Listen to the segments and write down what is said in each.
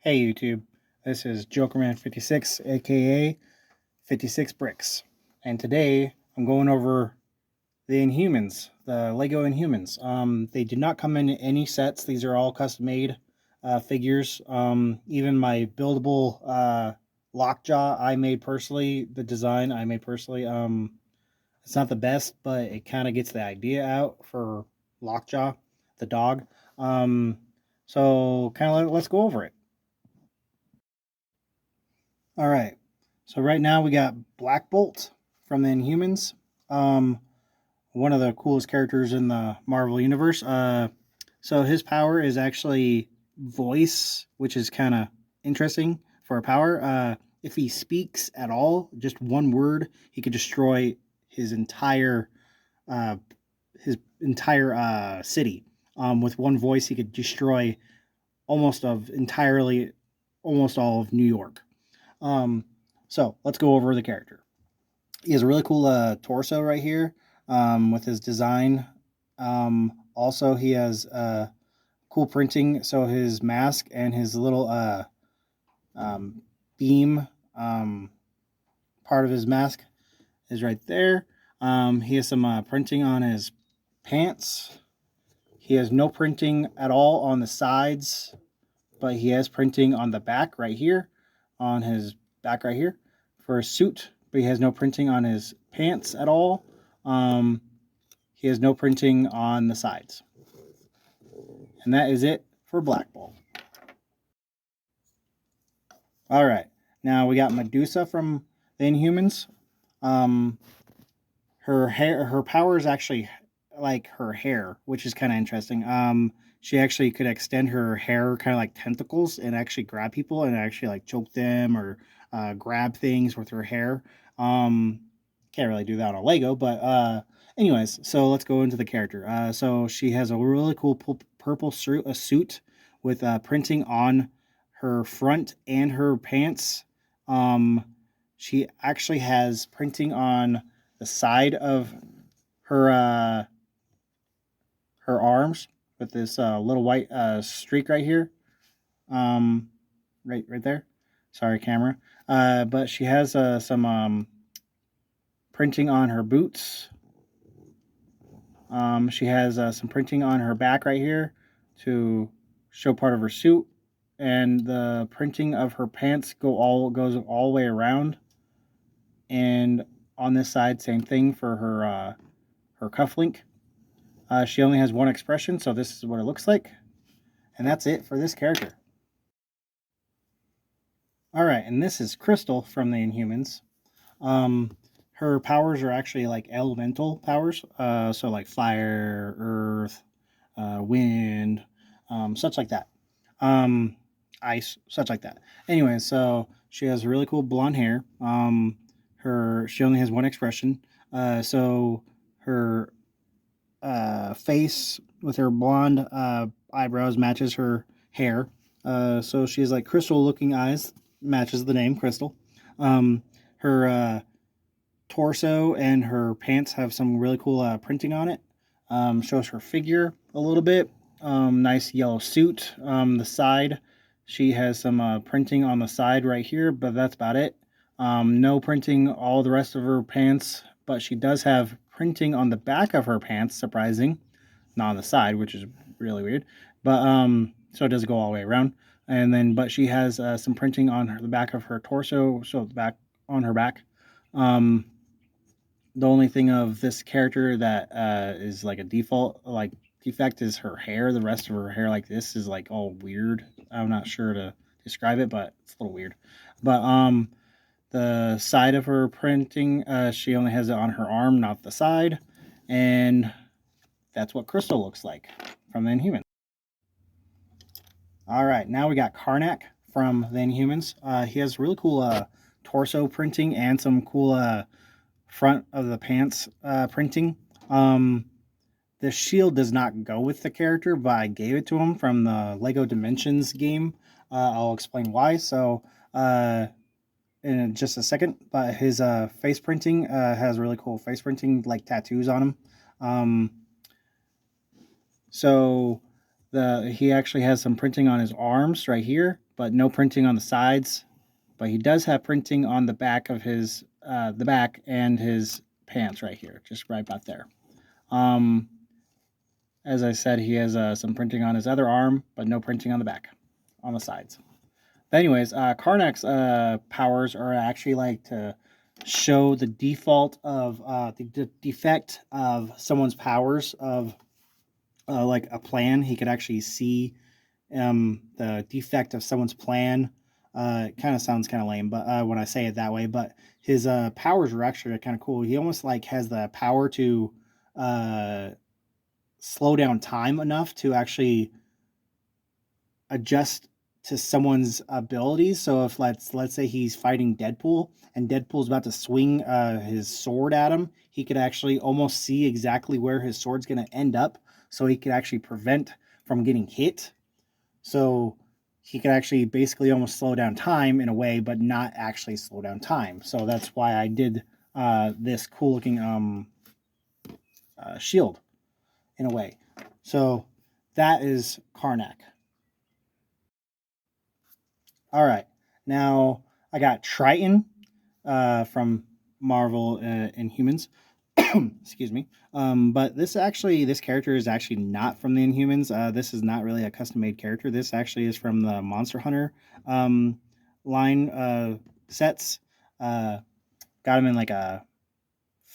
Hey YouTube, this is Jokerman56 aka 56 Bricks, and today I'm going over the Inhumans, the Lego Inhumans. They did not come in any sets, these are all custom made figures. Even my buildable Lockjaw I made personally, the design I made personally. It's not the best, but it kind of gets the idea out for Lockjaw, the dog. Um, so kind of let's go over it. All right. So right now we got Black Bolt from the Inhumans. Um, One of the coolest characters in the Marvel universe. So his power is actually voice, which is kind of interesting for a power. If he speaks at all, just one word, he could destroy his entire uh, city. With one voice, he could destroy almost all of New York. Um, so let's go over the character. He has a really cool torso right here with his design. Also, he has cool printing. So his mask and his little um, beam part of his mask is right there. He has some printing on his pants. He has no printing at all on the sides, but he has printing on the back right here, on his back right here for his suit, but he has no printing on his pants at all. He has no printing on the sides. And that is it for Black Bolt. All right, now we got Medusa from the Inhumans. Um, her power is actually like her hair, which is kind of interesting. She actually could extend her hair kind of like tentacles and actually grab people and actually like choke them or grab things with her hair. Um, can't really do that on Lego, but anyways, so let's go into the character. So she has a really cool purple suit with printing on her front and her pants. Um, she actually has printing on the side of her her arms with this little white streak right here, um, right there. Sorry, camera. But she has some printing on her boots. She has some printing on her back right here to show part of her suit, and the printing of her pants goes all the way around. And on this side, same thing for her cufflink. She only has one expression, so this is what it looks like. And that's it for this character. All right, and this is Crystal from the Inhumans. Um, Her powers are actually like elemental powers, so like fire, earth, wind, such like that. Um, Ice, such like that. Anyway, so she has really cool blonde hair. She only has one expression. So her face with her blonde eyebrows matches her hair. So she has like crystal looking eyes, matches the name Crystal. Her torso and her pants have some really cool printing on it. Shows her figure a little bit. Nice yellow suit. The side, she has some printing on the side right here, but that's about it. No printing all the rest of her pants, but she does have printing on the back of her pants, surprising. Not on the side, which is really weird. But so it does go all the way around. And then, but she has some printing on the back of her torso, so the back on her back. Um, the only thing of this character that is like a default like defect is her hair. The rest of her hair, like this, is like all weird. I'm not sure to describe it, but it's a little weird. But the side of her printing, she only has it on her arm, not the side, and that's what Crystal looks like from the Inhumans. All right, now we got Karnak from the Inhumans. He has really cool torso printing and some cool front of the pants printing. The shield does not go with the character, but I gave it to him from the Lego Dimensions game. I'll explain why. So, in just a second, but his face printing has really cool face printing, like tattoos on him. Um, so he actually has some printing on his arms right here, but no printing on the sides. But he does have printing on the back of his the back and his pants right here, just right about there. As I said, he has some printing on his other arm, but no printing on the back, on the sides. But anyways, Karnak's powers are actually like to show the default of the defect of someone's powers of like a plan. He could actually see the defect of someone's plan. It kind of sounds kind of lame, but when I say it that way, but his powers are actually kind of cool. He almost like has the power to slow down time enough to actually adjust to someone's abilities. So if let's say he's fighting Deadpool and Deadpool's about to swing his sword at him, he could actually almost see exactly where his sword's going to end up, so he could actually prevent from getting hit. So he could actually basically almost slow down time in a way, but not actually slow down time. So that's why I did this cool looking shield in a way. So that is Karnak. All right, now I got Triton from Marvel Inhumans. Excuse me. But this character is actually not from the Inhumans. This is not really a custom made character. This actually is from the Monster Hunter line sets. Got him in like a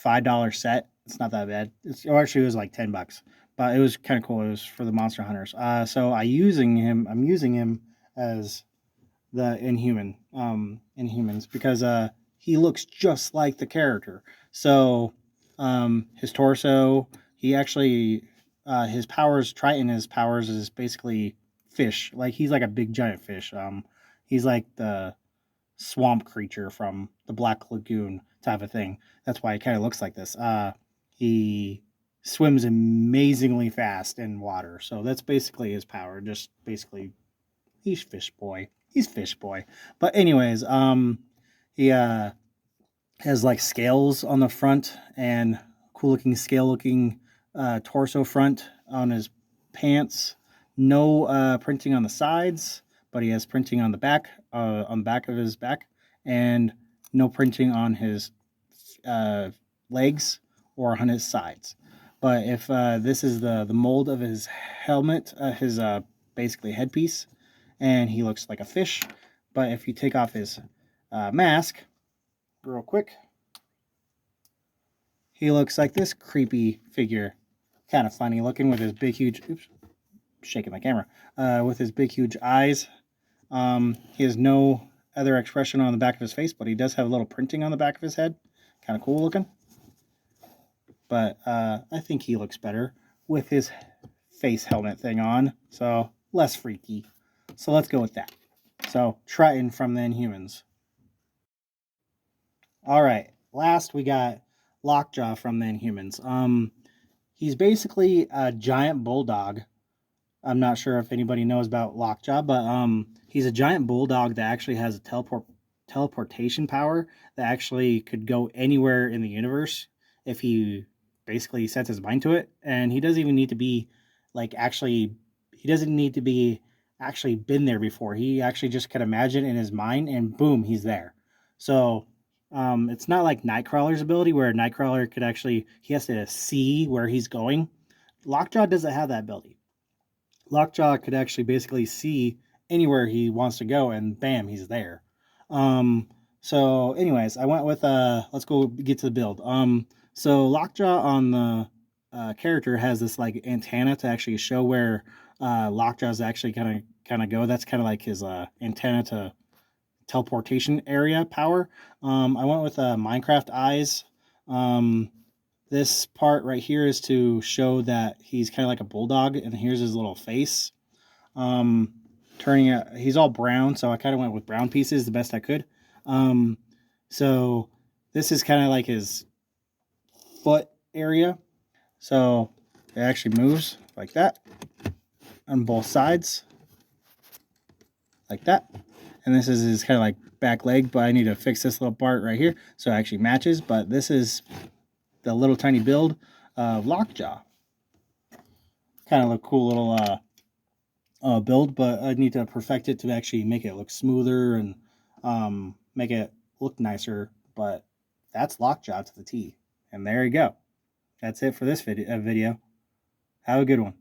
$5 set. It's not that bad. Actually it was like $10, but it was kind of cool. It was for the Monster Hunters. So I'm using him as the Inhumans because he looks just like the character. So his torso, he actually his powers, Triton, his powers is basically fish. Like he's like a big giant fish. He's like the swamp creature from the Black Lagoon type of thing. That's why he kind of looks like this. He swims amazingly fast in water. So that's basically his power. Just basically he's fish boy. He's fish boy. But anyways, he has like scales on the front and cool looking scale looking torso front on his pants. No printing on the sides, but he has printing on the back of his back, and no printing on his legs or on his sides. But if this is the mold of his helmet, his basically headpiece, and he looks like a fish. But if you take off his mask real quick, he looks like this creepy figure. Kind of funny looking with his big, huge... Oops, shaking my camera. With his big, huge eyes. He has no other expression on the back of his face, but he does have a little printing on the back of his head. Kind of cool looking. But I think he looks better with his face helmet thing on. So, less freaky. So let's go with that. So, Triton from the Inhumans. Alright, last we got Lockjaw from the Inhumans. He's basically a giant bulldog. I'm not sure if anybody knows about Lockjaw, but he's a giant bulldog that actually has a teleportation power that actually could go anywhere in the universe if he basically sets his mind to it. And he doesn't even need to be he doesn't need to be actually been there before. He actually just could imagine in his mind and boom, he's there. So it's not like Nightcrawler's ability where Nightcrawler could actually, he has to see where he's going. Lockjaw doesn't have that ability. Lockjaw could actually basically see anywhere he wants to go and bam, he's there. So anyways, I went with let's go get to the build. So Lockjaw on the character has this like antenna to actually show where Lockjaw's actually kind of go. That's kind of like his antenna to teleportation area power. I went with Minecraft eyes. This part right here is to show that he's kind of like a bulldog, and here's his little face. He's all brown, so I kind of went with brown pieces the best I could. So this is kind of like his foot area. So it actually moves like that on both sides, like that. And this is his kind of like back leg, but I need to fix this little part right here so it actually matches. But this is the little tiny build of Lockjaw. Kind of a cool little build, but I need to perfect it to actually make it look smoother and make it look nicer. But that's lockjaw to the T. And there you go. That's it for this video. Have a good one.